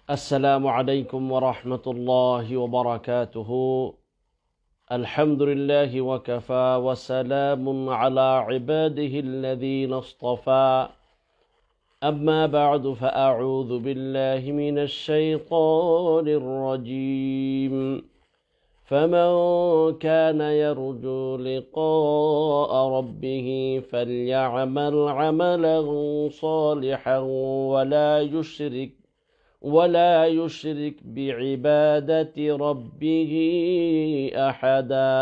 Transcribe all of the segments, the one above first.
السلام عليكم ورحمة الله وبركاته. الحمد لله وكفى وسلام على عباده الذين اصطفى. أما بعد فأعوذ بالله من الشيطان الرجيم. فمن كان يرجو لقاء ربه فليعمل عملا صالحا ولا يشرك بعبادة ربه أحدا.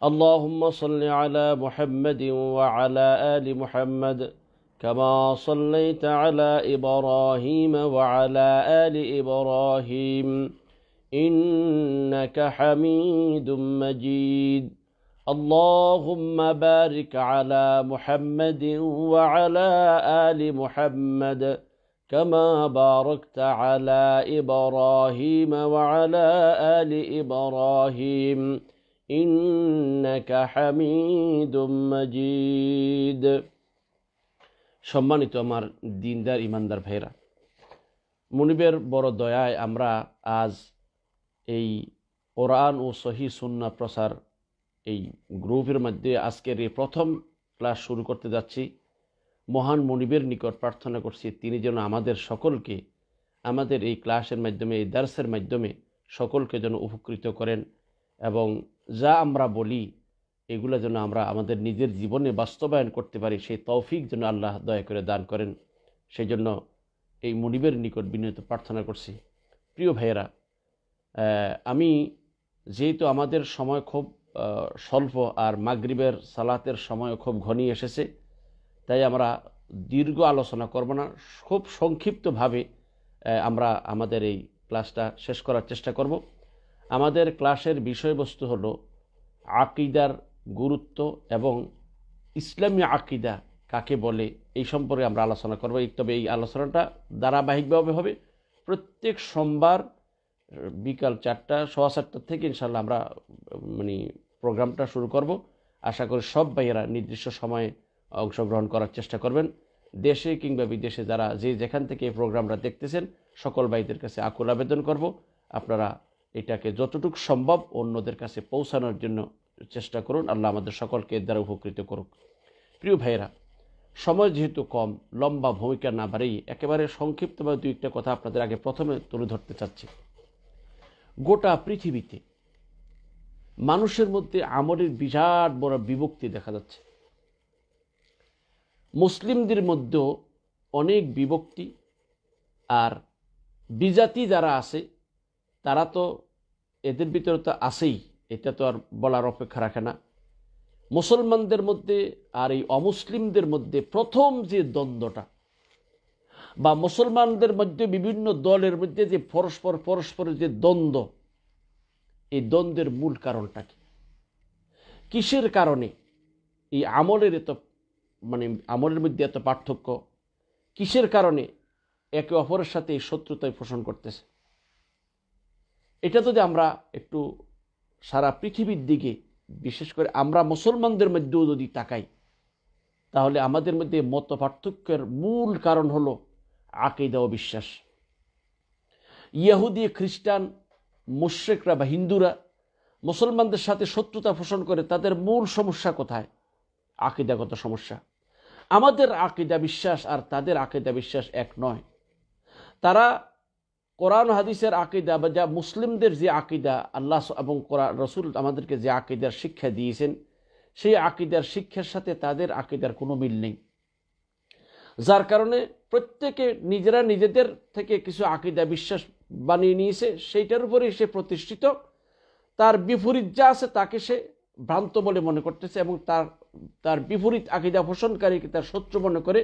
اللهم صل على محمد وعلى آل محمد كما صليت على إبراهيم وعلى آل إبراهيم إنك حميد مجيد. اللهم بارك على محمد وعلى آل محمد كما باركت على إبراهيم وعلى آل إبراهيم إنك حميد مجيد. সম্মানিত আমার দিনদার ইমানদার ভাইরা, মুনিবের বড় দয়ায় আমরা আজ এই কোরআন ও সহি সুন্নাহ প্রচার এই গ্রুপের মধ্যে আজকের এই প্রথম ক্লাস শুরু করতে যাচ্ছি। মহান মুনিবের নিকট প্রার্থনা করছি তিনি যেন আমাদের সকলকে আমাদের এই ক্লাসের মাধ্যমে, এই দার্সের মাধ্যমে সকলকে যেন উপকৃত করেন এবং যা আমরা বলি এগুলো যেন আমরা আমাদের নিজের জীবনে বাস্তবায়ন করতে পারি, সেই তৌফিক যেন আল্লাহ দয়া করে দান করেন। সেই জন্য এই মুনিবের নিকট বিনীত প্রার্থনা করছি। প্রিয় ভাইয়েরা, আমি যেহেতু আমাদের সময় খুব স্বল্প আর মাগরিবের সালাতের সময় খুব ঘনিয়ে এসেছে, তাই আমরা দীর্ঘ আলোচনা করব না, খুব সংক্ষিপ্তভাবে আমরা আমাদের এই ক্লাসটা শেষ করার চেষ্টা করব। আমাদের ক্লাসের বিষয়বস্তু হলো আকীদার গুরুত্ব এবং ইসলামী আকীদা কাকে বলে এই সম্পর্কে আমরা আলোচনা করব। তবে এই আলোচনাটা ধারাবাহিকভাবে হবে। প্রত্যেক সোমবার বিকাল 4টা থেকে ইনশাল্লাহ আমরা প্রোগ্রামটা শুরু করব। আশা করি সব ভাইয়েরা নির্দিষ্ট সময়ে অংশগ্রহণ করার চেষ্টা করবেন। দেশে কিংবা বিদেশে যারা যেখান থেকে এই প্রোগ্রামটা দেখতেছেন সকল ভাইদের কাছে আকুল আবেদন করব, আপনারা এটাকে যতটুকু সম্ভব অন্যদের কাছে পৌঁছানোর জন্য চেষ্টা করুন। আল্লাহ আমাদের সকলকে এর দ্বারা উপকৃত করুক। প্রিয় ভাইয়েরা, সময় যেহেতু কম, লম্বা ভূমিকা না বাড়িয়ে একেবারে সংক্ষিপ্তভাবে দুই একটা কথা আপনাদের আগে প্রথমে তুলে ধরতে চাচ্ছি। গোটা পৃথিবীতে মানুষের মধ্যে আমলের বিরাট বড় বিভক্তি দেখা যাচ্ছে। মুসলিমদের মধ্যেও অনেক বিভক্তি, আর বিজাতি যারা আছে তারা তো এদের ভিতরে তো আছেই, এটা তো আর বলার অপেক্ষা রাখে না। মুসলমানদের মধ্যে আর এই অমুসলিমদের মধ্যে প্রথম যে দ্বন্দ্বটা, বা মুসলমানদের মধ্যে বিভিন্ন দলের মধ্যে যে পরস্পরের যে দ্বন্দ্ব, এই দ্বন্দ্বের মূল কারণটা কি? কিসের কারণে এই আমলের আমলের মধ্যে এত পার্থক্য? কিসের কারণে একে অপরের সাথে এই শত্রুতায় পোষণ করতেছে? এটা যদি আমরা একটু সারা পৃথিবীর দিকে, বিশেষ করে আমরা মুসলমানদের মধ্যেও যদি তাকাই, তাহলে আমাদের মধ্যে মত পার্থক্যের মূল কারণ হলো আকীদা ও বিশ্বাস। ইহুদি, খ্রিস্টান, মুশরিকরা বা হিন্দুরা মুসলমানদের সাথে শত্রুতা পোষণ করে, তাদের মূল সমস্যা কোথায়? আকীদাগত সমস্যা। আমাদের আকীদা বিশ্বাস আর তাদের আকীদা বিশ্বাস এক নয়। তারা কোরআন হাদিসের আকীদা বা যা মুসলিমদের যে আকীদা, আল্লাহ এবং কোরআন রসুল আমাদেরকে যে আকীদার শিক্ষা দিয়েছেন, সেই আকীদার শিক্ষার সাথে তাদের আকীদার কোনো মিল নেই। যার কারণে প্রত্যেকে নিজেরা নিজেদের থেকে কিছু আকীদা বিশ্বাস বানিয়ে নিয়েছে, সেইটার উপরেই সে প্রতিষ্ঠিত। তার বিপরীত যা আছে তাকে সে ভ্রান্ত বলে মনে করতেছে এবং তার বিপরীত আকীদা পোষণকারীকে তার শত্রু মনে করে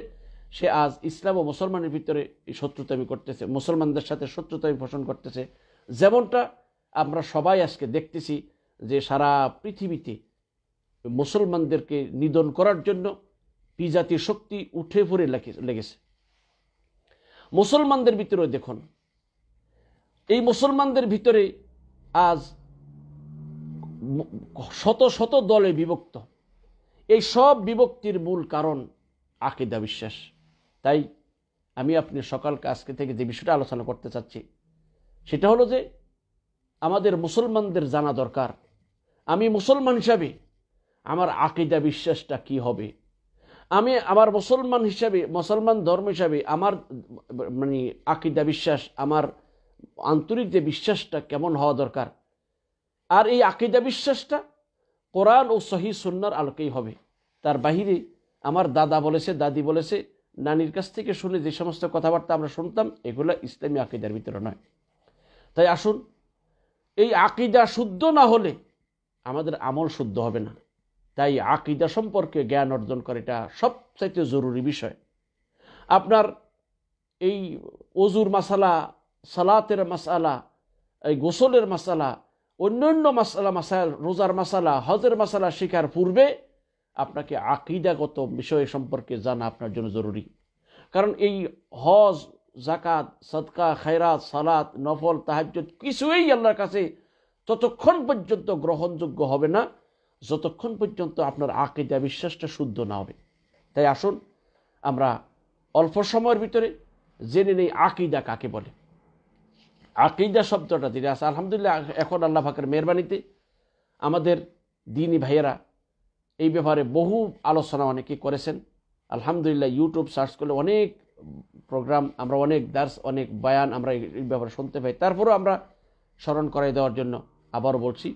সে আজ ইসলাম ও মুসলমানের ভিতরে শত্রুতামি করতেছে, মুসলমানদের সাথে শত্রুতামি পোষণ করতেছে। যেমনটা আমরা সবাই আজকে দেখতেছি যে সারা পৃথিবীতে মুসলমানদেরকে নিধন করার জন্য বিজাতীয় শক্তি উঠে পড়ে লেগেছে। মুসলমানদের ভিতরে দেখুন, এই মুসলমানদের ভিতরে আজ শত শত দলে বিভক্ত। এই সব বিভক্তির মূল কারণ আকীদা বিশ্বাস। তাই আমি আপনি সকালকে আজকে থেকে যে বিষয়টা আলোচনা করতে চাচ্ছি সেটা হলো যে আমাদের মুসলমানদের জানা দরকার আমি মুসলমান হিসাবে আমার আকীদা বিশ্বাসটা কি হবে, আমি আমার মুসলমান হিসাবে মুসলমান ধর্ম হিসাবে আমার মানে আকীদা বিশ্বাস আমার আন্তরিক যে বিশ্বাসটা কেমন হওয়া দরকার। আর এই আকীদা বিশ্বাসটা কোরআন ও সহিহ সুন্নাহর আলোকেই হবে। তার বাহিরে আমার দাদা বলেছে, দাদি বলেছে, নানির কাছ থেকে শুনে যে সমস্ত কথাবার্তা আমরা শুনতাম এগুলো ইসলামী আকীদার ভিতরে নয়। তাই আসুন, এই আকীদা শুদ্ধ না হলে আমাদের আমল শুদ্ধ হবে না। তাই আকীদা সম্পর্কে জ্ঞান অর্জন করা এটা সবচাইতে জরুরি বিষয়। আপনার এই ওযুর মাসালা, সালাতের মাসালা, এই গোসলের মাসালা, অন্যান্য মাসাইল, রোজার মাসালা, হজের মাসালা শেখার পূর্বে আপনাকে আকীদাগত বিষয় সম্পর্কে জানা আপনার জন্য জরুরি। কারণ এই হজ, যাকাত, সদকা, খায়রাত, সালাত, নফল, তাহাজ্জুদ কিছুই আল্লাহর কাছে ততক্ষণ পর্যন্ত গ্রহণযোগ্য হবে না যতক্ষণ পর্যন্ত আপনার আকীদা বিশ্বাসটা শুদ্ধ না হবে। তাই আসুন আমরা অল্প সময়ের ভিতরে জেনে নেই আকীদা কাকে বলে। আকীদা শব্দটা দিলে আছে আলহামদুলিল্লাহ এখন আল্লাহ পাকের মেহেরবানিতে আমাদের দ্বীনী ভাইয়েরা এই ব্যাপারে বহু আলোচনা অনেকে করেছেন। আলহামদুলিল্লাহ ইউটিউব সার্চ করলে অনেক প্রোগ্রাম, আমরা অনেক দার্স, অনেক বয়ান আমরা এই ব্যাপারে শুনতে পাই। তারপরেও আমরা স্মরণ করাই দেওয়ার জন্য আবার বলছি,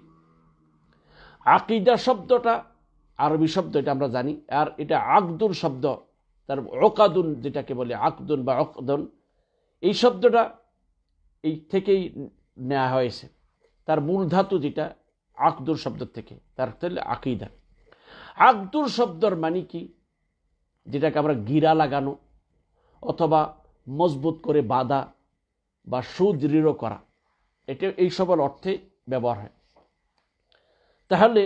আকীদা শব্দটা আরবি শব্দ, এটা আমরা জানি। আর এটা আকদুন শব্দ, তার ওকাদুন যেটাকে বলে আকদুন বা অকদন, এই শব্দটা এই থেকেই নেওয়া হয়েছে। তার মূল ধাতু যেটা আকদুর শব্দ থেকে, তার হচ্ছে আকীদা। আকদুর শব্দর মানে কি? যেটাকে আমরা গিরা লাগানো অথবা মজবুত করে বাঁধা বা সুদৃঢ় করা, এটা এই সকল অর্থে ব্যবহার হয়। তাহলে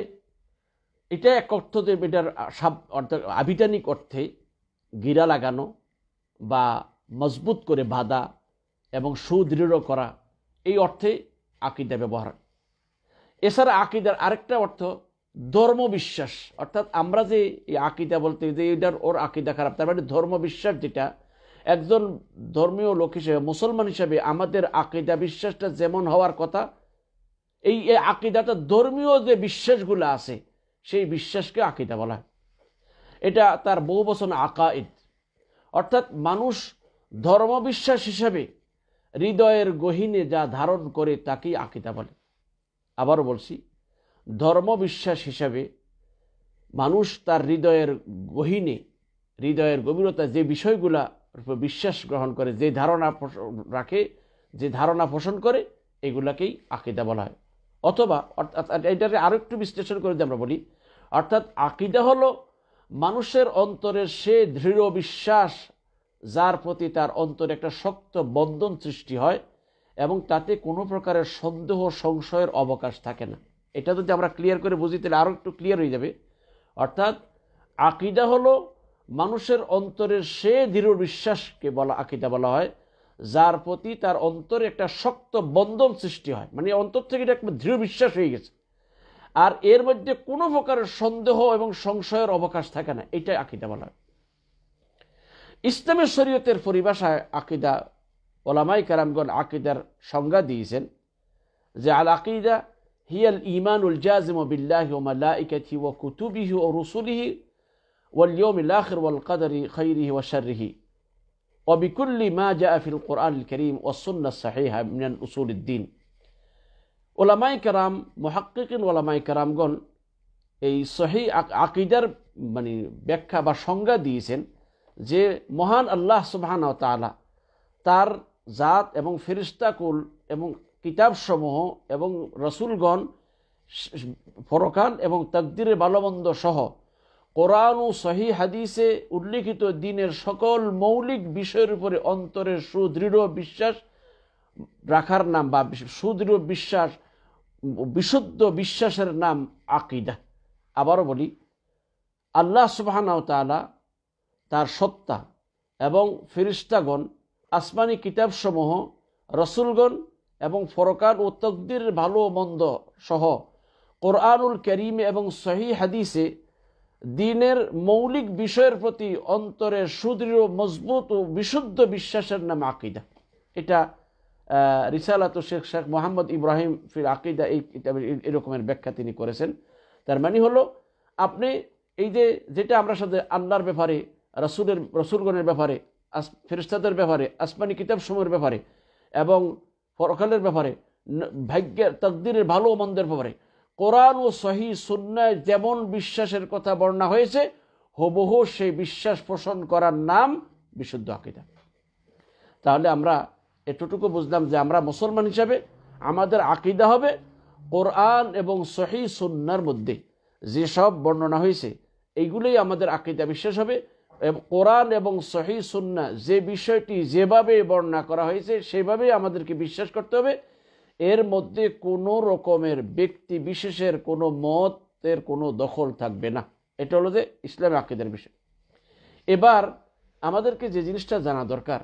এটা এক অর্থ যে এটার আবিধানিক অর্থে গিরা লাগানো বা মজবুত করে বাঁধা এবং সুদৃঢ় করা, এই অর্থে আকীদা ব্যবহার হয়। এছাড়া আকীদার আরেকটা অর্থ ধর্মবিশ্বাস, অর্থাৎ আমরা যে এই আকীদা বলতে যে এটার ওর আকীদা খারাপ, তার মানে ধর্মবিশ্বাস, যেটা একজন ধর্মীয় লোক হিসেবে, মুসলমান হিসেবে আমাদের আকীদা বিশ্বাসটা যেমন হওয়ার কথা, এই আকীদাটা ধর্মীয় যে বিশ্বাসগুলো আছে সেই বিশ্বাসকে আকীদা বলা হয়। এটা তার বহু বচন আকাইদ, অর্থাৎ মানুষ ধর্মবিশ্বাস হিসেবে হৃদয়ের গহীনে যা ধারণ করে তাকেই আকীদা বলে। আবারও বলছি, ধর্মবিশ্বাস হিসাবে মানুষ তার হৃদয়ের গহীনে, হৃদয়ের গভীরতা যে বিষয়গুলা বিশ্বাস গ্রহণ করে, যে ধারণা রাখে, যে ধারণা পোষণ করে, এগুলাকেই আকীদা বলা হয়। অথবা এটাকে আরো একটু বিশ্লেষণ করে আমরা বলি, অর্থাৎ আকীদা হলো মানুষের অন্তরের সে দৃঢ় বিশ্বাস যার প্রতি তার অন্তরে একটা শক্ত বন্ধন সৃষ্টি হয় এবং তাতে কোনো প্রকারের সন্দেহ সংশয়ের অবকাশ থাকে না। এটা যদি আমরা ক্লিয়ার করে বুঝি তাহলে আরো একটু ক্লিয়ার হয়ে যাবে। অর্থাৎ আকীদা হলো মানুষের অন্তরের সে দৃঢ় বিশ্বাসকে আকীদা বলা হয় যার প্রতি তার অন্তরে একটা শক্ত বন্ধন সৃষ্টি হয়, মানে অন্তর থেকে এটা একটা দৃঢ় বিশ্বাস হয়ে গেছে, আর এর মধ্যে কোনো প্রকারের সন্দেহ এবং সংশয়ের অবকাশ থাকে না, এটাই আকীদা বলা হয়। ইসলামের শরীয়তের পরিভাষায় আকীদা, উলামায়ে কেরামগণ আকীদার সংজ্ঞা দিয়েছেন যে আল আকীদা হিয়াল ঈমানুল জাযিমু বিল্লাহি ওয়া মালাইকাতিহি ওয়া কুতুবিহি ওয়া রুসুলিহি ওয়াল ইয়াউমিল আখির ওয়াল কদরি খাইরিহি ওয়া শাররিহি ওয়া বিকুল্লি মা জাআ ফিল কুরআনিল কারীম ওয়াস সুন্নাহ সাহিহা মিন উসুলিদ দ্বীন। উলামায়ে কেরাম, মুহাক্কিকিন উলামায়ে কেরামগণ এই সহিহ আকীদার মানে ব্যাখ্যা বা সংজ্ঞা দিয়েছেন যে মহান আল্লাহ সুবহানাহু ওয়া তাআলা তার জাত এবং ফেরেশতাকুল এবং কিতাবসমূহ এবং রাসূলগণ, ফরকান এবং তাকদীরের ভালোমন্দ সহ কোরআন ও সহিহ হাদিসে উল্লেখিত দ্বীনের সকল মৌলিক বিষয়ের উপরে অন্তরের সুদৃঢ় বিশ্বাস রাখার নাম বা সুদৃঢ় বিশ্বাস, বিশুদ্ধ বিশ্বাসের নাম আকীদা। আবারও বলি, আল্লাহ সুবহানাহু ওয়া তাআলা তার সত্তা এবং ফেরেশতাগণ, আসমানি কিতাবসমূহ, রাসূলগণ এবং ফরকান ও তাকদীরের ভালো মন্দ সহ কোরআনুল কারীমে এবং সহিহ হাদিসে দ্বীনের মৌলিক বিষয়ের প্রতি অন্তরের সুদৃঢ় মজবুত ও বিশুদ্ধ বিশ্বাসের নাম আকীদা। এটা রিসালাত শেখ মোহাম্মদ ইব্রাহিম ফিল আকীদা এই কিতাবের এরকমের ব্যাখ্যা তিনি করেছেন। তার মানে হলো আপনি এই যেটা আমরা সাথে আল্লাহর ব্যাপারে, রসুলগণের ব্যাপারে, ফেরেশতাদের ব্যাপারে, আসমানি কিতাবসমূহের ব্যাপারে এবং পরকালের ব্যাপারে, ভাগ্যের তাকদীরের ভালো ও মন্দের ব্যাপারে কোরআন ও সহিহ সুন্নায় যেমন বিশ্বাসের কথা বর্ণনা হয়েছে হুবহু সেই বিশ্বাস পোষণ করার নাম বিশুদ্ধ আকীদা। তাহলে আমরা এতটুকু বুঝলাম যে আমরা মুসলমান হিসাবে আমাদের আকীদা হবে কোরআন এবং সহিহ সুন্নাহর মধ্যে যেসব বর্ণনা হয়েছে এইগুলোই আমাদের আকীদা বিশ্বাস হবে। কোরআন এবং সহিহ সুন্নাহ যে বিষয়টি যেভাবে বর্ণনা করা হয়েছে সেভাবেই আমাদেরকে বিশ্বাস করতে হবে। এর মধ্যে কোনো রকমের ব্যক্তি বিশেষের কোনো মতের কোনো দখল থাকবে না। এটা হলো যে ইসলামী আকীদার বিষয়। এবার আমাদেরকে যে জিনিসটা জানা দরকার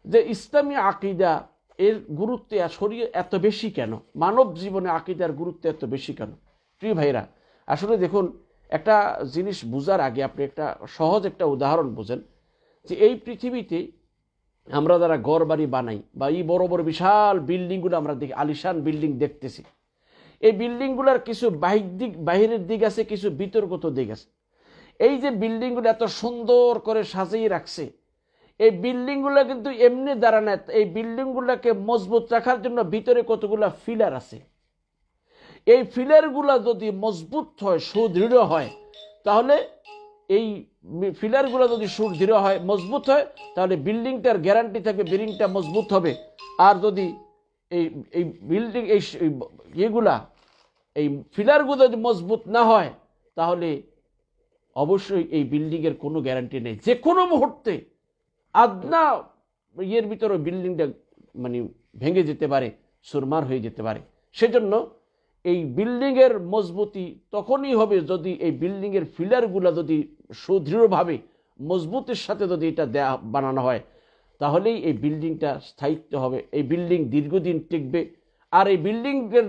যে ইসলামী আকীদা এর গুরুত্ব শরীয়তে এত বেশি কেন, মানব জীবনে আকীদার গুরুত্ব এত বেশি কেন? প্রিয় ভাইরা, আসলে দেখুন, একটা জিনিস বুঝার আগে আপনি একটা সহজ একটা উদাহরণ বোঝেন যে এই পৃথিবীতে আমরা যারা ঘর বাড়ি বানাই বা এই বড় বড় বিশাল বিল্ডিংগুলো আমরা দেখি, আলিশান বিল্ডিং দেখতেছি, এই বিল্ডিংগুলোর কিছু বাহিরের দিক আছে, কিছু বিতর্কত দিক আছে। এই যে বিল্ডিংগুলো এত সুন্দর করে সাজিয়ে রাখছে, এই বিল্ডিংগুলো কিন্তু এমনি দাঁড়ায় না। এই বিল্ডিংগুলোকে মজবুত রাখার জন্য ভিতরে কতগুলো ফিলার আছে। এই ফিলারগুলো যদি মজবুত হয়, সুদৃঢ় হয়, তাহলে এই ফিলারগুলো যদি সুদৃঢ় হয়, মজবুত হয়, তাহলে বিল্ডিংটার গ্যারান্টি থাকবে, বিল্ডিংটা মজবুত হবে। আর যদি এই বিল্ডিং এই ফিলারগুলো যদি মজবুত না হয়, তাহলে অবশ্যই এই বিল্ডিংয়ের কোনো গ্যারান্টি নেই। যে কোনো মুহূর্তে আদনা ইয়ের ভিতরে বিল্ডিংটা মানে ভেঙে যেতে পারে, চুরমার হয়ে যেতে পারে। সেজন্য এই বিল্ডিংয়ের মজবুতি তখনই হবে যদি এই বিল্ডিংয়ের ফিলারগুলো যদি সুদৃঢ়ভাবে মজবুতের সাথে যদি এটা বানানো হয়, তাহলেই এই বিল্ডিংটা স্থায়িত্ব হবে, এই বিল্ডিং দীর্ঘদিন টিকবে। আর এই বিল্ডিংয়ের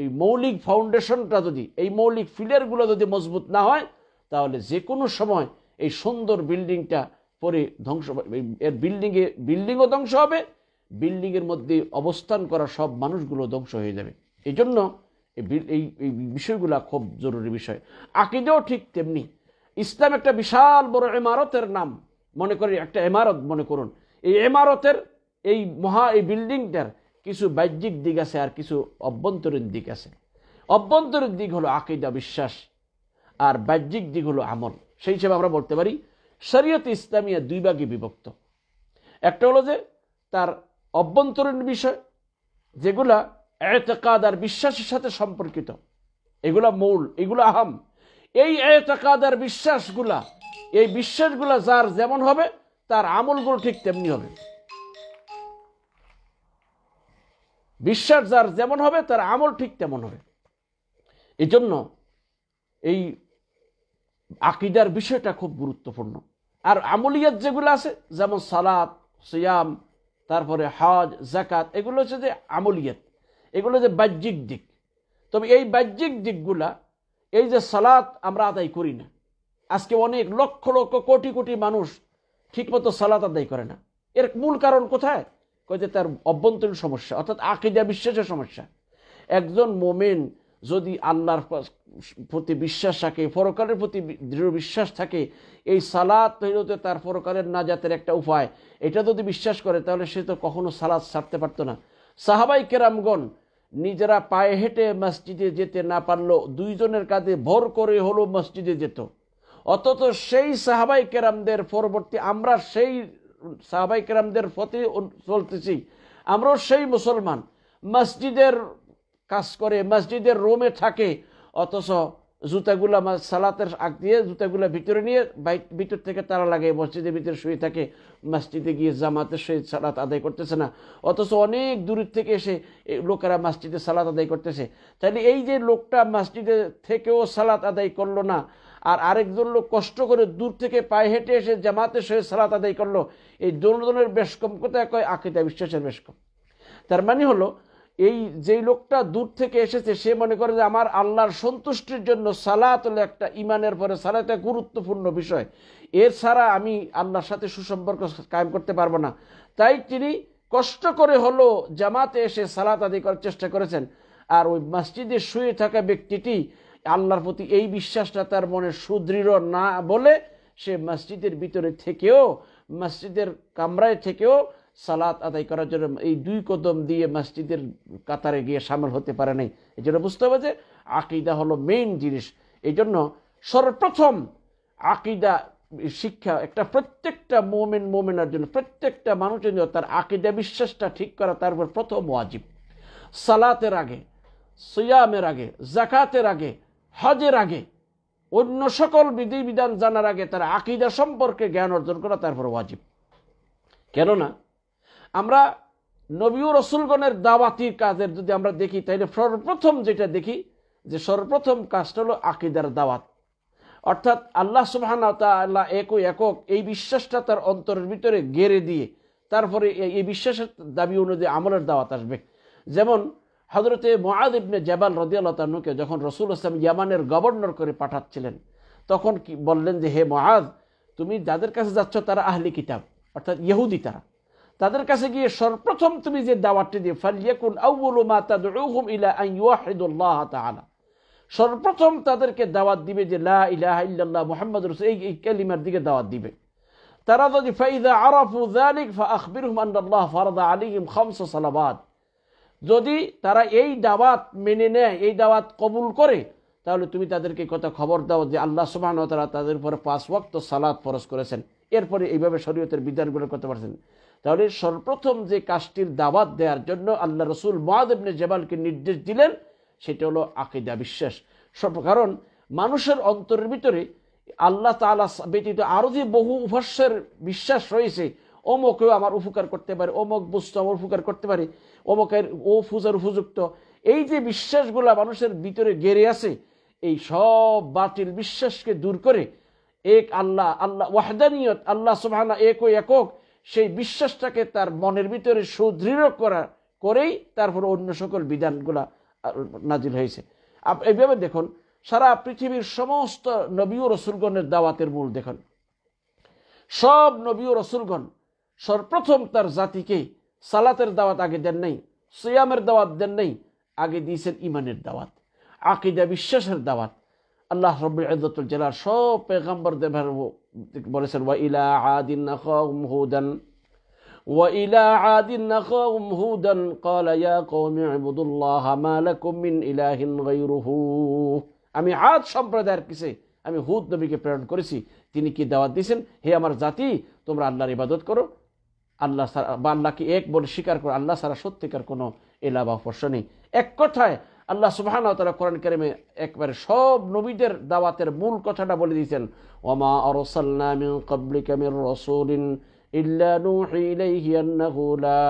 এই মৌলিক ফাউন্ডেশনটা যদি, এই মৌলিক ফিলারগুলো যদি মজবুত না হয়, তাহলে যে কোনো সময় এই সুন্দর বিল্ডিংটা পরে ধ্বংস, এর বিল্ডিংও ধ্বংস হবে, বিল্ডিংয়ের মধ্যে অবস্থান করা সব মানুষগুলো ধ্বংস হয়ে যাবে। এই জন্য এই বিষয়গুলো খুব জরুরি বিষয়। আকীদাও ঠিক তেমনি। ইসলাম একটা বিশাল বড় ইমারতের নাম। মনে করি একটা ইমারত মনে করুন, এই ইমারতের এই বিল্ডিংটার কিছু বাহ্যিক দিক আছে আর কিছু অভ্যন্তরীণ দিক আছে। অভ্যন্তরীণ দিক হলো আকীদা, বিশ্বাস, আর বাহ্যিক দিক হলো আমল। সেই হিসেবে আমরা বলতে পারি শরীয়ত ইসলামিয়া দুই ভাগে বিভক্ত। একটা হলো যে তার অভ্যন্তরীণ বিষয়, যেগুলা ইতিকাদ আর বিশ্বাসের সাথে সম্পর্কিত, এগুলা মূল, এগুলা আহাম। এই ইতিকাদ আর বিশ্বাসগুলা, এই বিশ্বাসগুলা যার যেমন হবে তার আমলগুলো ঠিক তেমনি হবে। বিশ্বাস যার যেমন হবে তার আমল ঠিক তেমন হবে। এই জন্য এই আকীদার বিষয়টা খুব গুরুত্বপূর্ণ। আর আমলিয়াত যেগুলো আছে, যেমন সালাত, সিয়াম, তারপরে হজ, যাকাত, এগুলো হচ্ছে যে আমলিয়াত, এগুলো যে বাহ্যিক দিক। তবে এই বাহ্যিক দিকগুলা, এই যে সালাত আমরা আদায় করি না, আজকে অনেক লক্ষ লক্ষ কোটি কোটি মানুষ ঠিকমতো সালাত আদায় করে না। এর মূল কারণ কোথায়? যে তার অভ্যন্তরীণ সমস্যা, অর্থাৎ আকীদা বিশ্বাসের সমস্যা। একজন মুমিন যদি আল্লাহর প্রতি বিশ্বাস থাকে, পরকালের প্রতি দৃঢ় বিশ্বাস থাকে, এই সালাত হইতে তার পরকালের নাজাতের একটা উপায়, এটা যদি বিশ্বাস করে, তাহলে সে তো কখনো সালাত ছাড়তে পারতো না। সাহাবাই কেরামগণ নিজেরা পায়ে হেঁটে মসজিদে যেতে না পারলো, দুইজনের কাঁধে ভর করে হলো মসজিদে যেত। অথচ সেই সাহাবাই কেরামদের পরবর্তী আমরা সেই সাহাবাই কেরামদের পথে চলতেছি, আমরাও সেই মুসলমান, মসজিদের কাজ করে, মসজিদের রুমে থাকে, অথচ জুতাগুলা সালাতের আগ দিয়ে জুতাগুলা ভিতরে নিয়ে ভিতর থেকে তারা লাগে, মসজিদের ভিতরে শুয়ে থাকে, মসজিদে গিয়ে জামাতের সহিত সালাত আদায় করতেছে না। অথচ অনেক দূর থেকে এসে লোকেরা মসজিদে সালাত আদায় করতেছে। তাহলে এই যে লোকটা মসজিদে থেকেও সালাত আদায় করলো না, আর আরেকজন লোক কষ্ট করে দূর থেকে পায়ে হেঁটে এসে জামাতের সহিত সালাত আদায় করলো, এই দুজনের বেশ কম, কোথায় কয় আকীদা বিশ্বাসের বেশ কম। তার মানে হলো এই যেই লোকটা দূর থেকে এসেছে সে মনে করে যে আমার আল্লাহর সন্তুষ্টির জন্য সালাত হলো একটা, ইমানের পরে সালাত একটা গুরুত্বপূর্ণ বিষয়, এর ছাড়া আমি আল্লাহর সাথে সুসম্পর্ক কায়েম করতে পারবো না। তাই তিনি কষ্ট করে হলো জামাতে এসে সালাত আদায় করার চেষ্টা করেছেন। আর ওই মসজিদে শুয়ে থাকা ব্যক্তিটি আল্লাহর প্রতি এই বিশ্বাসটা তার মনে সুদৃঢ় না বলে সে মসজিদের ভিতরে থেকেও, মসজিদের কামরায় থেকেও সালাত আদায় করার জন্য এই 2 কদম দিয়ে মসজিদের কাতারে গিয়ে শামিল হতে পারে নাই। এই জন্য বুঝতে হবে যে আকীদা হলো মেইন জিনিস। এই জন্য সর্বপ্রথম আকীদা শিক্ষা একটা প্রত্যেকটা মোমেনের জন্য, প্রত্যেকটা মানুষের জন্য তার আকীদা বিশ্বাসটা ঠিক করা তার উপর প্রথম ওয়াজিব। সালাতের আগে, সিয়ামের আগে, যাকাতের আগে, হজের আগে, অন্য সকল বিধিবিধান জানার আগে তার আকীদা সম্পর্কে জ্ঞান অর্জন করা তারপর ওয়াজিব। কেননা আমরা নবী ও রাসূলগণের দাওয়াতি কাজের যদি আমরা দেখি, তাহলে সর্বপ্রথম যেটা দেখি যে সর্বপ্রথম কাজটা হলো আকীদার দাওয়াত, অর্থাৎ আল্লাহ সুবহানাহু ওয়া তাআলা একই একক, এই বিশ্বাসটা তার অন্তরের ভিতরে গেড়ে দিয়ে তারপরে এই বিশ্বাসের দাবি অনুযায়ী আমলের দাওয়াত আসবে। যেমন হযরতে মুআয ইবনে জাবাল রাদিয়াল্লাহু তাআলাকে যখন রাসূল সাল্লাল্লাহু আলাইহি ওয়াসাল্লাম ইয়ামানের গভর্নর করে পাঠাচ্ছিলেন, তখন কি বললেন যে হে মুআয, তুমি যাদের কাছে যাচ্ছ তারা আহলি কিতাব, অর্থাৎ ইহুদি, তাদের কাছে গিয়ে সর্বপ্রথম তুমি যে দাওয়াতটি দিয়ে ফালিয়াকুন আউয়ালু মা তাদউহুম ইলা আন ইউহিদুল্লাহ তাআলা, সর্বপ্রথম তাদেরকে দাওয়াত দিবে যে লা ইলাহা ইল্লাল্লাহ মুহাম্মাদুর রাসূল, এই কালিমার দিকে দাওয়াত দিবে। তারা যদি ফাইযা আরাফু যালিক ফাআখবিরহুম আন্নাল্লাহ ফারাদা আলাইহিম 5 সালাওয়াত, যদি তারা এই দাওয়াত মেনে নেয়, এই দাওয়াত কবুল করে, তাহলে তুমি তাদেরকে কথা খবর দাও যে আল্লাহ সুবহানাহু ওয়া তাআলা তাদের উপরে 5 ওয়াক্ত সালাত ফরজ করেছেন। এরপরে এইভাবে শরীয়তের বিধানগুলো করতে পারছেন। তাহলে সর্বপ্রথম যে কাজটির দাওয়াত দেওয়ার জন্য আল্লাহ রাসূল মুআয ইবনে জাবালকে নির্দেশ দিলেন সেটা হলো আকীদা বিশ্বাস। কারণ মানুষের অন্তরের ভিতরে আল্লাহ তাআলা ব্যতীত আরো যে বহু উপাস্যের বিশ্বাস রয়েছে, অমুকেও আমার উপকার করতে পারে, অমুক বস্তু আমার উপকার করতে পারে, অমুকের ও পূজার উপযুক্ত, এই যে বিশ্বাসগুলা মানুষের ভিতরে গেড়ে আছে, এই সব বাতিল বিশ্বাসকে দূর করে এক আল্লাহ, আল্লাহ ওয়াহদানিয়ত, আল্লাহ সুবহানাহু একই একক, সেই বিশ্বাসটাকে তার মনের ভিতরে সুদৃঢ় করেই তারপর অন্য সকল বিধানগুলা নাজিল হয়েছে। এইভাবে দেখুন সারা পৃথিবীর সমস্ত নবী ও রাসূলগণের দাওয়াতের মূল দেখুন, সব নবী ও রাসূলগণ সর্বপ্রথম তার জাতিকে সালাতের দাওয়াত আগে দেন নাই, সিয়ামের দাওয়াত দেন নাই, আগে দিয়েছেন ইমানের দাওয়াত, আকীদা বিশ্বাসের দাওয়াত। আল্লাহ রাব্বুল ইজ্জতুল জালাল সব পয়গম্বরদের বলেছেন ওয়া ইলা আদিন আখাহুম হুদান ওয়া ইলা আদিন আখাহুম হুদান ক্বালা ইয়া কওমি ইবুদুল্লাহা মা লাকুম মিন ইলাহিন গায়রুহু। আমি আদ সম্প্রদায়ের কাছে আমি হুদ নবীকে প্রেরণ করেছি, তিনি কি দাওয়াত দিয়েছেন, হে আমার জাতি তোমরা আল্লাহর ইবাদত করো, আল্লাহ বা আল্লাহকে এক বলে স্বীকার করো, আল্লাহ ছাড়া সত্যিকার কোনো ইলাহ বা উপাস্য নেই। এক কথায় আল্লাহ সুবহানাহু ওয়া তাআলা কোরআন কারিমে একবারে সব নবীদের দাওয়াতের মূল কথাটা বলে দিয়েছেন, ওয়ামা আরসালনা মিন ক্বাবলিকা মির রাসূলিন ইল্লা নূহি ইলাইহি আন্নাহু লা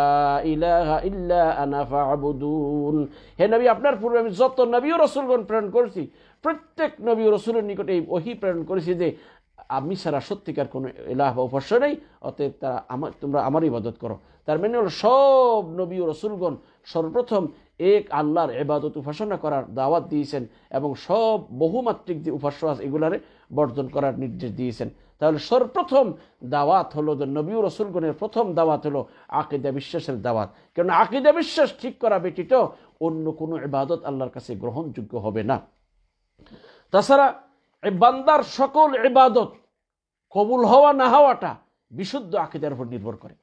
ইলাহা ইল্লা আনা ফা'বুদুন। হে নবী, আপনার পূর্বে আমি যত নবী ও রাসূলগণ প্রেরণ করেছি, প্রত্যেক নবী ও রাসূলের নিকটে এই ওহী প্রেরণ করেছি যে আমি ছাড়া সত্যিকার কোনো ইলাহ বা উপাস্য নেই, অতএব তোমরা আমার ইবাদত করো। তার মানে হলো সব নবী ও রাসূলগণ সর্বপ্রথম এক আল্লাহর ইবাদত উপাসনা করার দাওয়াত দিয়েছেন এবং সব বহুমাত্রিক যে উপাস্য আছে এগুলারে বর্জন করার নির্দেশ দিয়েছেন। তাহলে সর্বপ্রথম দাওয়াত হলো যে নবী ও রাসূলগণের প্রথম দাওয়াত হলো আকীদা বিশ্বাসের দাওয়াত। কারণ আকীদা বিশ্বাস ঠিক করা ব্যতীত অন্য কোনো ইবাদত আল্লাহর কাছে গ্রহণযোগ্য হবে না। তাছাড়া বান্দার সকল ইবাদত কবুল হওয়া না হওয়াটা বিশুদ্ধ আকীদার উপর নির্ভর করে।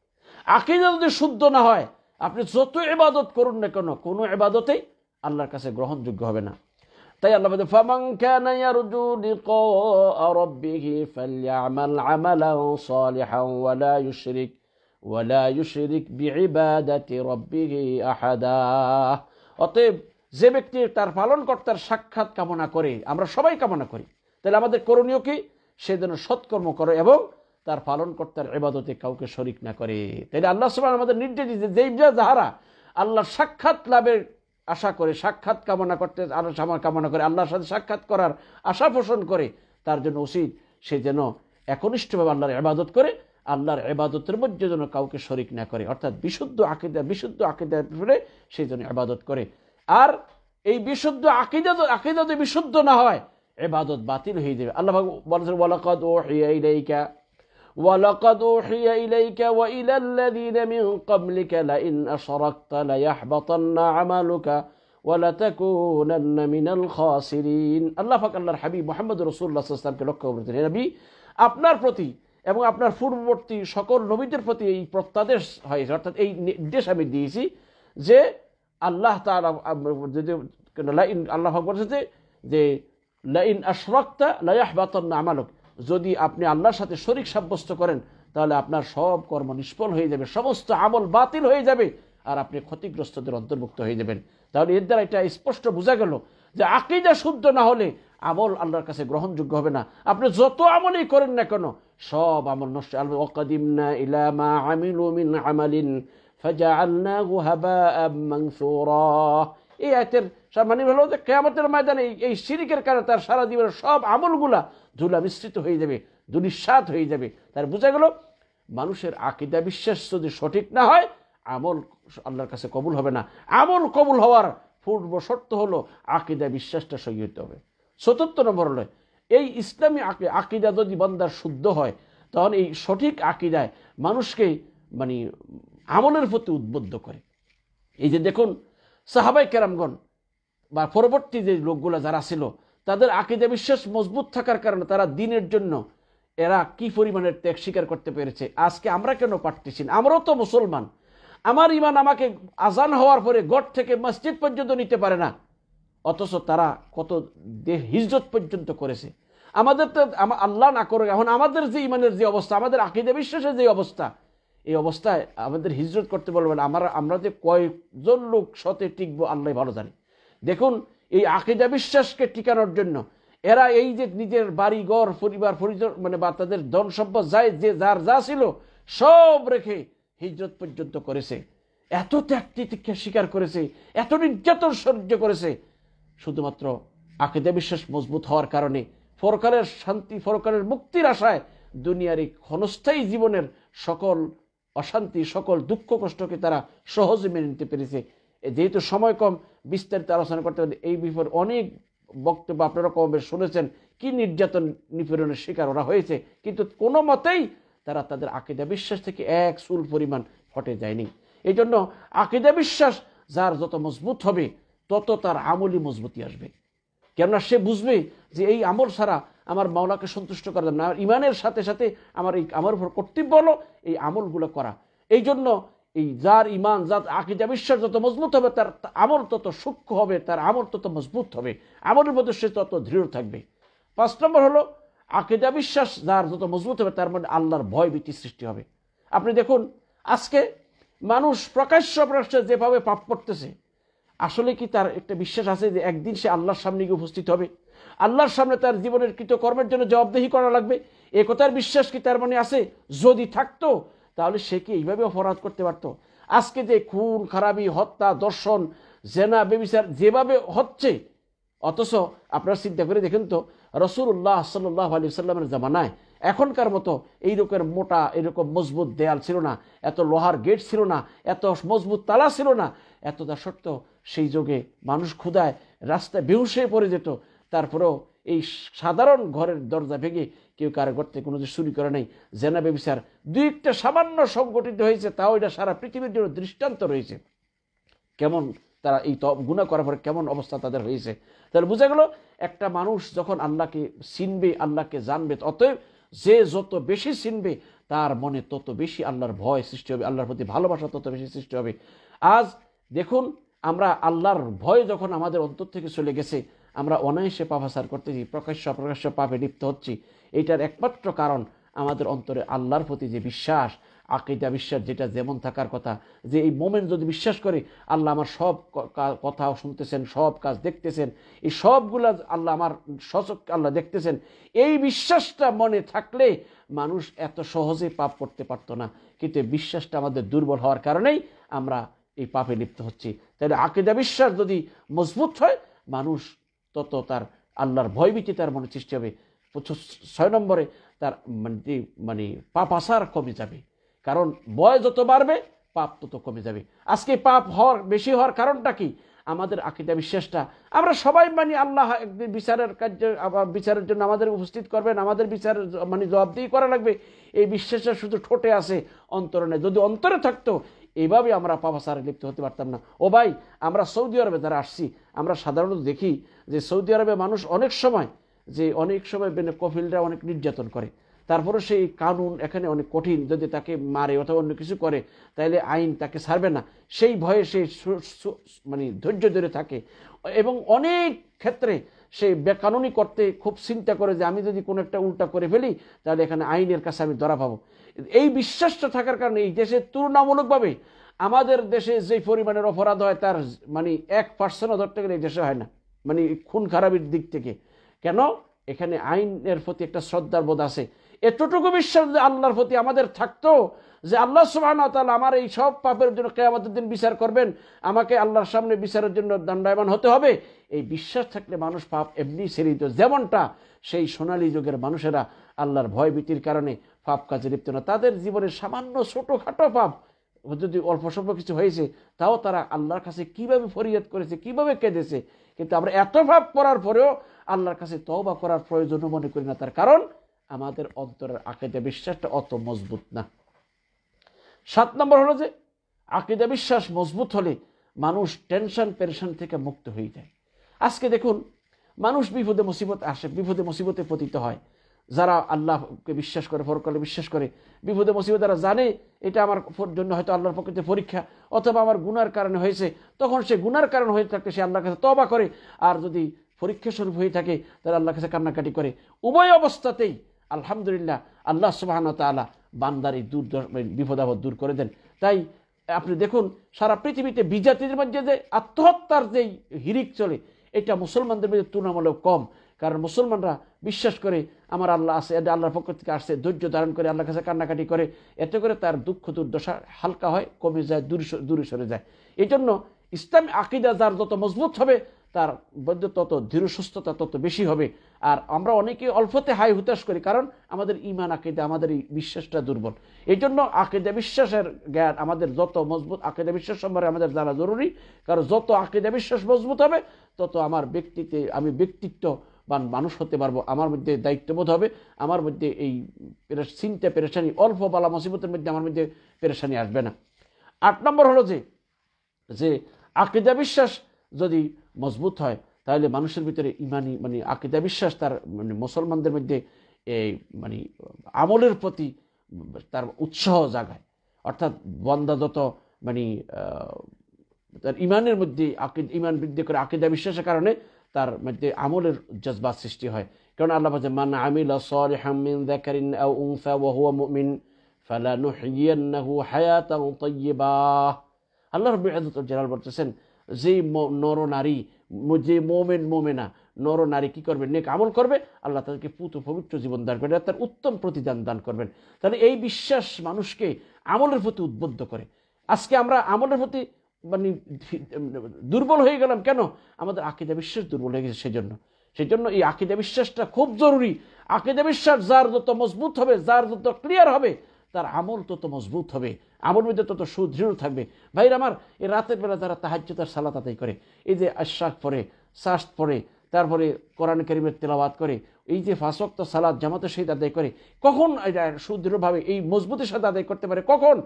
আকীদা যদি শুদ্ধ না হয়, আপনি যত ইবাদত করুন না কেন, কোনো ইবাদতেই আল্লাহর কাছে গ্রহণযোগ্য হবে না। তাই আল্লাহ বলেন ফামান কানা ইয়ারজু লিকা রাব্বিহি ফালইআমাল আমালান সালিহান ওয়ালা ইউশরিক বিইবাদাতি রাব্বিহি আহাদা। অতএব যে ব্যক্তি তার পালনকর্তার সাক্ষাৎ কামনা করে, আমরা সবাই কামনা করি, তাহলে আমাদের করণীয় কি, সে যেন সৎকর্ম করে এবং তার পালনকর্তার ইবাদতে কাউকে শরীক না করে। তাইলে আল্লাহ সুবহানাহু আমাদের নির্দেশ দিয়েছে যেই যাহারা আল্লাহর সাক্ষাৎ লাভের আশা করে, সাক্ষাৎ কামনা করতে কামনা করে, আল্লাহর সাথে সাক্ষাৎ করার আশা পোষণ করে, তার জন্য উচিত সে যেন একনিষ্ঠভাবে আল্লাহর ইবাদত করে আল্লাহর ইবাদতের মধ্যে যেন কাউকে শরিক না করে, অর্থাৎ বিশুদ্ধ আকীদার উপরে সেই জন্য ইবাদত করে। আর এই বিশুদ্ধ আকীদা যদি বিশুদ্ধ না হয়, ইবাদত বাতিল হয়ে যাবে। আল্লাহ বলেছেন ওয়ালাকাদ উহিয়া ইলাইকা ওয়া ইলাল লাযীনা মিন ক্বাবলিকা লাইন আশরাকতা লায়াহবাতান্না আমালুকা ওয়া লাতাকুনান্না মিনাল খাসিরিন। আল্লাহ পাক আল্লাহর হাবিব মুহাম্মদ রাসূলুল্লাহ সাল্লাল্লাহু আলাইহি ওয়াসাল্লামকে লক্ষ্য করে বলেছেন, নবী আপনার প্রতি এবং আপনার পূর্ববর্তী সকল নবীদের প্রতি এই প্রত্যাদেশ হয়েছে, অর্থাৎ এই নির্দেশ আমি দিয়েছি যে আল্লাহ তাআলা যদি আল্লাহ পাক বলেছেন যে লাইন আশরাকতা লায়াহবাতান্না আমালুক, যদি আপনি আল্লাহর সাথে শরীক সাব্যস্ত করেন তাহলে আপনার সব কর্ম নিষ্ফল হয়ে যাবে, সমস্ত আমল বাতিল হয়ে যাবে, আর আপনি ক্ষতিগ্রস্তদের অন্তর্ভুক্ত হয়ে যাবেন। তাহলে এর দ্বারা এটা স্পষ্ট বোঝা গেল যে আকীদা শুদ্ধ না হলে আমল আল্লাহর কাছে গ্রহণযোগ্য হবে না। আপনি যত আমলই করেন না কেন সব আমল নষ্ট। ওয়াকাদিমনা ইলা মা আমিলু মিন আমালিন ফাজআলনাহু হাবাআম মানসুরা। এই আয়াতের মানে হলো যে কিয়ামতের ময়দানে এই শিরকের কারণে তার সারা জীবনের সব আমলগুলা ধুলা মিশ্রিত হয়ে যাবে, দুনিশ্বাত হয়ে যাবে। তার বোঝা গেল মানুষের আকীদা বিশ্বাস যদি সঠিক না হয় আমল আল্লাহর কাছে কবুল হবে না। আমল কবুল হওয়ার পূর্ব শর্ত হলো আকীদা বিশ্বাসটা সহি হতে হবে। চতুর্থ নম্বর হলো এই ইসলামী আকীদা যদি বান্দার শুদ্ধ হয় তখন এই সঠিক আকীদায় মানুষকে মানে আমলের প্রতি উদ্বুদ্ধ করে। এই যে দেখুন সাহাবায়ে কেরামগণ বা পরবর্তী যে লোকগুলো যারা ছিল তাদের আকীদা বিশ্বাস মজবুত থাকার কারণে তারা দ্বীনের জন্য এরা কি পরিমাণের ত্যাগ স্বীকার করতে পেরেছে। আজকে আমরা কেন পারতেছি না? আমরাও তো মুসলমান, আমার ইমান আমাকে আজান হওয়ার পরে গড় থেকে মসজিদ পর্যন্ত নিতে পারে না, অথচ তারা কত হিজরত পর্যন্ত করেছে। আমাদের তো আল্লাহ না করে এখন আমাদের যে ইমানের যে অবস্থা, আমাদের আকীদা বিশ্বাসের যে অবস্থা, এই অবস্থায় আমাদের হিজরত করতে বলবেন আমরা যে কয়েকজন লোক সতে টিকবো আল্লাহ ভালো জানে। দেখুন এই আকীদা বিশ্বাসকে টিকানোর জন্য এরা এই যে নিজের বাড়ি ঘর পরিবার পরিজন মানে বা তাদের ধন সম্পদ যায় যে যার যা ছিল সব রেখে হিজরত পর্যন্ত করেছে, এত ত্যাগ তিতিক্ষা স্বীকার করেছে, এত নির্যাতন সহ্য করেছে, শুধুমাত্র আকীদা বিশ্বাস মজবুত হওয়ার কারণে পরকালের শান্তি পরকালের মুক্তির আশায় দুনিয়ার এই ক্ষণস্থায়ী জীবনের সকল অশান্তি সকল দুঃখ কষ্টকে তারা সহজে মেনে নিতে পেরেছে। যেহেতু সময় কম বিস্তারিত আলোচনা করতে পারে, এই বিষয়ে অনেক বক্তব্য আপনারা কমবে শুনেছেন কি নির্যাতন নিপীড়নের শিকার ওরা হয়েছে, কিন্তু কোনো মতেই তারা তাদের আকীদা বিশ্বাস থেকে এক চুল পরিমাণ হটে যায়নি। এই জন্য আকীদা বিশ্বাস যার যত মজবুত হবে তত তার আমলই মজবুতি আসবে। কেননা সে বুঝবে যে এই আমল ছাড়া আমার মাওলাকে সন্তুষ্ট করা যাবে না, ইমানের সাথে সাথে আমার উপর কর্তব্য হলো এই আমলগুলো করা। এই জন্য এই যার ইমান যার আকীদা বিশ্বাস যত মজবুত হবে তার আমল তত সূক্ষ্ম হবে, তার আমল তত মজবুত হবে, আমলের মধ্যে সে তত দৃঢ় থাকবে। 5 নম্বর হলো আকীদা বিশ্বাস যার যত মজবুত হবে তার মধ্যে আল্লাহর ভয় ভীতি সৃষ্টি হবে। আপনি দেখুন আজকে মানুষ প্রকাশ্যে যেভাবে পাপ করতেছে, আসলে কি তার একটা বিশ্বাস আছে যে একদিন সে আল্লাহর সামনে গিয়ে উপস্থিত হবে, আল্লাহর সামনে তার জীবনের কৃতকর্মের জন্য জবাবদিহি করা লাগবে? এ কথার বিশ্বাস কি তার মনে আছে? যদি থাকতো তাহলে সে কি এইভাবে অপরাধ করতে পারতো? আজকে যে খুন খারাপি হত্যা দর্শন জেনা বেবিচার যেভাবে হচ্ছে, অথচ আপনারা চিন্তা করে দেখেন তো রাসূলুল্লাহ সাল্লাল্লাহু আলাইহি ওয়াসাল্লামের জামানায় এখনকার মতো এই রকমের মোটা এরকম মজবুত দেয়াল ছিল না, এত লোহার গেট ছিল না, এত মজবুত তালা ছিল না, এত তা সত্ত্বেও সেই যুগে মানুষ ক্ষুধায় রাস্তায় বেহুশ হয়ে পড়ে যেত। তারপরেও এই সাধারণ ঘরের দরজা ভেঙে কেউ কারো ঘর থেকে কোনো কিছু চুরি করে নাই, জেনা বেবিচার 2-1টা সামান্য সংগঠিত হয়েছে, তাও এটা সারা পৃথিবীর জন্য দৃষ্টান্ত রয়েছে কেমন তারা এই গুনাহ করার পরে কেমন অবস্থা তাদের হয়েছে। তাহলে বোঝা গেল একটা মানুষ যখন আল্লাহকে চিনবে আল্লাহকে জানবে, অতএব যে যত বেশি চিনবে তার মনে তত বেশি আল্লাহর ভয় সৃষ্টি হবে, আল্লাহর প্রতি ভালোবাসা তত বেশি সৃষ্টি হবে। আজ দেখুন আমরা আল্লাহর ভয় যখন আমাদের অন্তর থেকে চলে গেছে, আমরা অনায়াসে পাপাচার করতেছি, প্রকাশ্য পাপে লিপ্ত হচ্ছি। এইটার একমাত্র কারণ আমাদের অন্তরে আল্লাহর প্রতি যে বিশ্বাস, আকীদা বিশ্বাস যেটা যেমন থাকার কথা, যে এই মোমেন যদি বিশ্বাস করে আল্লাহ আমার সব কথা শুনতেছেন, সব কাজ দেখতেছেন, এই সবগুলা আল্লাহ আমার সচক্ষে আল্লাহ দেখতেছেন, এই বিশ্বাসটা মনে থাকলে মানুষ এত সহজে পাপ করতে পারতো না। কিন্তু এই বিশ্বাসটা আমাদের দুর্বল হওয়ার কারণেই আমরা এই পাপে লিপ্ত হচ্ছি। তাহলে আকীদা বিশ্বাস যদি মজবুত হয় মানুষ তত তার আল্লাহর ভয়ভীতি তার মনে সৃষ্টি হবে। 6 নম্বরে তার মানে পাপ আসার কমে যাবে, কারণ বয়স যত বাড়বে পাপ তত কমে যাবে। আজকে পাপ বেশি হওয়ার কারণটা কি? আমাদের আকীদা বিশ্বাসটা। আমরা সবাই মানি আল্লাহ একদিন বিচারের জন্য আমাদের উপস্থিত করবেন, আমাদের বিচার জবাবদিহি করা লাগবে, এই বিশ্বাসটা শুধু ঠোঁটে আছে, অন্তরে নেই। যদি অন্তরে থাকতো এইভাবে আমরা পাপাচারে লিপ্ত হতে পারতাম না। ও ভাই, আমরা সৌদি আরবে যারা আসছি, আমরা সাধারণত দেখি যে সৌদি আরবে মানুষ অনেক সময় কফিলরা অনেক নির্যাতন করে, তারপরে সেই কানুন এখানে অনেক কঠিন, যদি তাকে মারে অথবা অন্য কিছু করে তাহলে আইন তাকে ছাড়বে না, সেই ভয়ে সে ধৈর্য ধরে থাকে এবং অনেক ক্ষেত্রে সে বেকানুনি করতে খুব চিন্তা করে যে আমি যদি কোনো একটা উল্টা করে ফেলি তাহলে এখানে আইনের কাছে আমি ধরা পাবো। এই বিশ্বাসটা থাকার কারণে এই দেশে তুলনামূলকভাবে আমাদের দেশে যে পরিমাণের অপরাধ হয় তার 1% ধরতে গেলে এই দেশে হয় না, খুন খারাপির দিক থেকে। কেন? এখানে আইনের প্রতি একটা শ্রদ্ধার বোধ আছে। এতটুকু বিশ্বাস যে আল্লাহর প্রতি আমাদের থাকতো যে আল্লাহ সুবহানাহু ওয়া তাআলা আমার এই সব পাপের জন্য কিয়ামতের দিন বিচার করবেন, আমাকে আল্লাহর সামনে বিচারের জন্য দণ্ডায়মান হতে হবে, এই বিশ্বাস থাকলে মানুষ পাপ এমনি ছেড়ে দিত। যেমনটা সেই সোনালী যুগের মানুষেরা আল্লাহর ভয় ভীতির কারণে পাপ কাজে লিপ্ত না। তাদের জীবনে সামান্য ছোটোখাটো পাপ, যদি অল্প স্বল্প কিছু হয়েছে, তাও তারা আল্লাহর কাছে কিভাবে ফরিয়াদ করেছে, কিভাবে কেঁদেছে। কিন্তু আমরা এত পাপ করার পরেও আল্লাহর কাছে তওবা করার প্রয়োজন মনে করি না। তার কারণ আমাদের অন্তরের আকীদা বিশ্বাসটা অত মজবুত না। 7 নম্বর হলো যে আকীদা বিশ্বাস মজবুত হলে মানুষ টেনশন পেরেশান থেকে মুক্ত হয়ে যায়। আজকে দেখুন, মানুষ বিপদে মুসিবত আসে, বিপদে মুসিবতে পতিত হয়। যারা আল্লাহকে বিশ্বাস করে, পরকালে বিশ্বাস করে, বিপদে মুসিবত তারা জানে এটা আমার জন্য হয়তো আল্লাহর পক্ষে পরীক্ষা, অথবা আমার গুনার কারণে হয়েছে, তখন সে গুনার কারণ হয়ে থাকলে সে আল্লাহর কাছে তওবা করে, আর যদি পরীক্ষা স্বরূপ হয়ে থাকে তাহলে আল্লাহর কাছে কান্নাকাটি করে। উভয় অবস্থাতেই আলহামদুলিল্লাহ আল্লাহ সুবহানাহু ওয়া তাআলা বান্দার এই বিপদ আপদ দূর করে দেন। তাই আপনি দেখুন, সারা পৃথিবীতে বিজাতিদের মধ্যে যে আত্মহত্যার যেই হিরিক চলে, এটা মুসলমানদের মধ্যে তুলনামূলক কম। কারণ মুসলমানরা বিশ্বাস করে আমার আল্লাহ আছে, এটা আল্লাহর পক্ষ থেকে আসছে, ধৈর্য ধারণ করে আল্লাহর কাছে কান্নাকাটি করে, এতে করে তার দুঃখ দুর্দশা হালকা হয়, কমে যায়, দূরে সরে যায়। এই জন্য ইসলামী আকীদা যার যত মজবুত হবে তার মধ্যে তত দৃঢ় সুস্থতা তত বেশি হবে। আর আমরা অনেকে অল্পতে হাই হুতাশ করি, কারণ আমাদের ঈমান আকীদা, আমাদের এই বিশ্বাসটা দুর্বল। এই জন্য আকীদা বিশ্বাসের জ্ঞান আমাদের যত মজবুত, আকীদা বিশ্বাস সম্পর্কে আমাদের জানা জরুরি। কারণ যত আকীদা বিশ্বাস মজবুত হবে তত আমার আমি ব্যক্তিত্ববান মানুষ হতে পারবো, আমার মধ্যে দায়িত্ববোধ হবে, আমার মধ্যে এই চিন্তা পেরেশানি, অল্প বালা মুসিবতের মধ্যে আমার মধ্যে পেরেশানি আসবে না। 8 নম্বর হলো যে আকীদা বিশ্বাস যদি মজবুত হয় তাহলে মানুষের ভিতরে ইমানি আকীদা বিশ্বাস তার মুসলমানদের মধ্যে এই আমলের প্রতি তার উৎসাহ জাগায়। অর্থাৎ বান্দা যত তার ইমানের মধ্যে ইমান বৃদ্ধি করে আকীদা বিশ্বাসের কারণে তার মধ্যে আমলের জজবা সৃষ্টি হয়। কারণ আল্লাহ বলেন, মান আমিলা সালিহাম মিন যাকারিন আও উনসা ওয়া হুয়া মুমিন ফালানুহইয়ান্নাহু হায়াতান তাইয়্যিবাহ। আল্লাহ রাব্বুল ইজ্জত ওয়াল জালাল বলতেছেন, যে নরনারী, যে মোমেনা নরনারী কি করবে? নেক আমল করবে, আল্লাহ তাদেরকে পবিত্র জীবন দান করবেন, তার উত্তম প্রতিদান দান করবেন। তাহলে এই বিশ্বাস মানুষকে আমলের প্রতি উদ্বুদ্ধ করে। আজকে আমরা আমলের প্রতি দুর্বল হয়ে গেলাম কেন? আমাদের আকীদা বিশ্বাস দুর্বল হয়ে গেছে। সেই জন্য এই আকীদা বিশ্বাসটা খুব জরুরি। আকীদা বিশ্বাস যার যত মজবুত হবে, যার যত ক্লিয়ার হবে, তার আমল তত মজবুত হবে, আমল মধ্যে তত সুদৃঢ় থাকবে। ভাইরা আমার, এই রাতের বেলা যারা তাহাজ্জুদ আর সালাত আদায় করে, এই যে আশরাক পড়ে, সাস্ট পড়ে, তারপরে কোরআন কারীমের তেলাওয়াত করে, এই যে 5 ওয়াক্ত সালাত জামাতের সহিত আদায় করে, কখন এটা সুদৃঢ়ভাবে এই মজবুতের সাথে আদায় করতে পারে? কখন?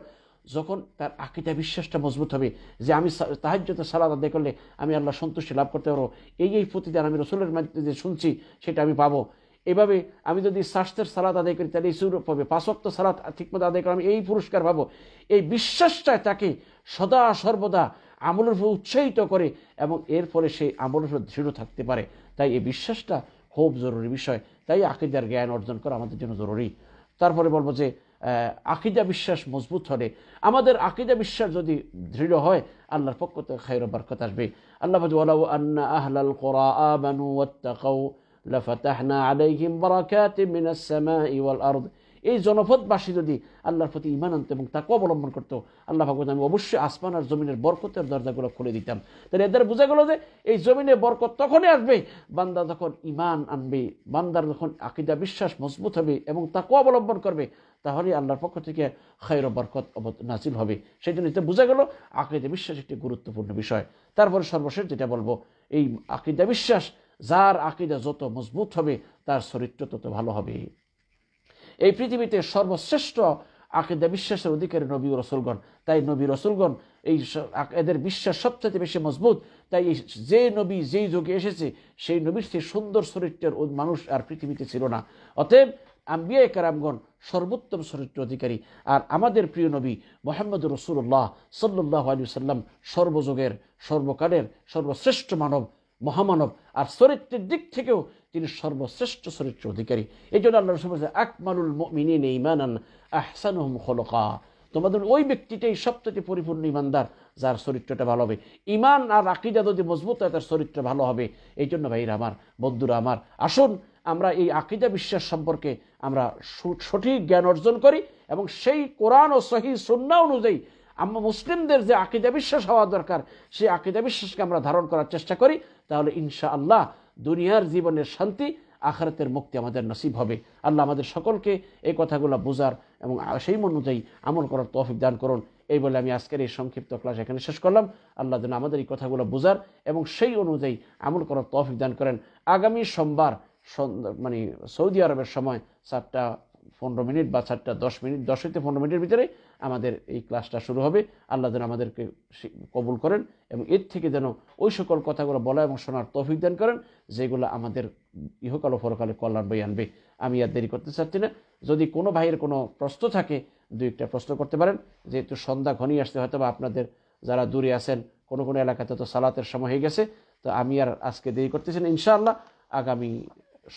যখন তার আকীদা বিশ্বাসটা মজবুত হবে যে আমি তাহাজ্জুদ সালাত আদায় করলে আমি আল্লাহ সন্তুষ্টি লাভ করতে পারবো, এই প্রতিদান আমি রাসূলের মাধ্যমে যে শুনছি সেটা আমি পাবো। এভাবে আমি যদি সাস্তের সালাত আদায় করি তাহলে এই সুরূপ পাবে, 5 ওয়াক্ত সালাত ঠিকমতো আদায় করে আমি এই পুরস্কার পাবো। এই বিশ্বাসটা তাকে সদা সর্বদা আমলের উপর উৎসাহিত করে এবং এর ফলে সেই আমলের উপর দৃঢ় থাকতে পারে। তাই এই বিশ্বাসটা খুব জরুরি বিষয়। তাই আকীদার জ্ঞান অর্জন করা আমাদের জন্য জরুরি। তারপরে বলবো যে আকীদা বিশ্বাস মজবুত হলে, আমাদের আকীদা বিশ্বাস যদি দৃঢ় হয়, আল্লাহর পক্ষ থেকে খায়র ও বরকত আসবে। আল্লাহ বলে, ওয়ালাউ আন্না আহলাল কুরা আমানু ওয়াত্তাকাউ লাফাতাহনা আলাইহিম বারাকাতিম মিনাস সামাই ওয়াল আরদ এই জনপদবাসী যদি আল্লাহর প্রতি ঈমান আনতো এবং তাকে অবলম্বন করতো, আল্লাহ পাক বলেন আমি অবশ্যই আসমান আর জমিনের বরকতের দরজাগুলো খুলে দিতাম। তাহলে এদের বোঝা গেল যে এই জমিনে বরকত তখনই আসবে বান্দা যখন ঈমান আনবে, বান্দার যখন আকীদা বিশ্বাস মজবুত হবে এবং তাকে অবলম্বন করবে, তাহলে আল্লাহর পক্ষ থেকে খায়র ও বরকত নাজিল হবে। সেই জন্য এটা বোঝা গেল আকীদা বিশ্বাস একটি গুরুত্বপূর্ণ বিষয়। তারপরে সর্বশেষ যেটা বলবো, এই আকীদা বিশ্বাস, যার আকীদা যত মজবুত হবে তার চরিত্র তত ভালো হবে। এই পৃথিবীতে সর্বশ্রেষ্ঠ আকীদা বিশ্বাসের অধিকারী নবী ও রসুলগণ। তাই নবী রসুলগণ এদের বিশ্বাস সবচেয়ে বেশি মজবুত। তাই যে নবী যেই যুগে এসেছে সেই নবীর চেয়ে সুন্দর চরিত্রের মানুষ আর পৃথিবীতে ছিল না। অতএব আম্বিয়া কেরামগণ সর্বোত্তম চরিত্র অধিকারী। আর আমাদের প্রিয় নবী মুহাম্মদ রাসূলুল্লাহ সাল্লাল্লাহু আলাইহি ওয়াসাল্লাম সর্বযুগের সর্বকালের সর্বশ্রেষ্ঠ মানব, মহামানব। আর চরিত্রের দিক থেকেও তিনি সর্বশ্রেষ্ঠ চরিত্র অধিকারী। এই জন্য আল্লাহ রাসূল বলেছেন আকমালুল মুমিনিনা ঈমানান আহসানুহুম খুলুকা। তোমাদের ওই ব্যক্তিটাই সবচেয়ে পরিপূর্ণ ইমানদার যার চরিত্রটা ভালো হবে। ঈমান আর আকীদা যদি মজবুত হয় তার চরিত্র ভালো হবে। এই জন্য ভাইরা আমার, বন্ধুরা আমার, আসুন আমরা এই আকীদা বিশ্বাস সম্পর্কে আমরা সঠিক জ্ঞান অর্জন করি এবং সেই কোরআন ও সহিহ সুন্নাহ অনুযায়ী আমরা মুসলিমদের যে আকীদা বিশ্বাস হওয়া দরকার সেই আকীদা বিশ্বাসকে আমরা ধারণ করার চেষ্টা করি। তাহলে ইনশাআল্লাহ দুনিয়ার জীবনের শান্তি, আখিরাতের মুক্তি আমাদের নসিব হবে। আল্লাহ আমাদের সকলকে এই কথাগুলো বোঝার এবং সেই অনুযায়ী আমল করার তৌফিক দান করুন। এই বলে আমি আজকের এই সংক্ষিপ্ত ক্লাস এখানে শেষ করলাম। আল্লাহ যেন আমাদের এই কথাগুলো বোঝার এবং সেই অনুযায়ী আমল করার তৌফিক দান করেন। আগামী সোমবার মানে সৌদি আরবের সময় 4:15 বা 4:10, 10 থেকে 15 মিনিটের ভিতরে আমাদের এই ক্লাসটা শুরু হবে। আল্লাহ যেন আমাদেরকে কবুল করেন এবং এর থেকে যেন ওই সকল কথাগুলো বলা এবং শোনার তৌফিক দান করেন যেগুলো আমাদের ইহকাল ও পরকালে কল্যাণ বয়ে আনবে। আমি আর দেরি করতে চাচ্ছি না। যদি কোনো ভাইয়ের কোনো প্রশ্ন থাকে, দুই একটা প্রশ্ন করতে পারেন। যেহেতু সন্ধ্যা ঘনিয়ে আসতে হয়তো বা আপনাদের যারা দূরে আছেন কোনো কোনো এলাকাতে তো সালাতের সময় হয়ে গেছে, তো আমি আর আজকে দেরি করতেছি না। ইনশাআল্লাহ আগামী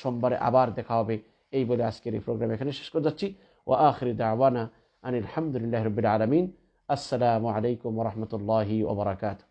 সোমবারে আবার দেখা হবে। এই বলে আজকের এই প্রোগ্রাম এখানে শেষ করে যাচ্ছি। ওয়া আখিরু দাওয়ানা আনিল হামদুলিল্লাহি রাব্বিল আলামিন। আসসালামু আলাইকুম ওয়া রাহমাতুল্লাহি ওয়া বারাকাতুহু।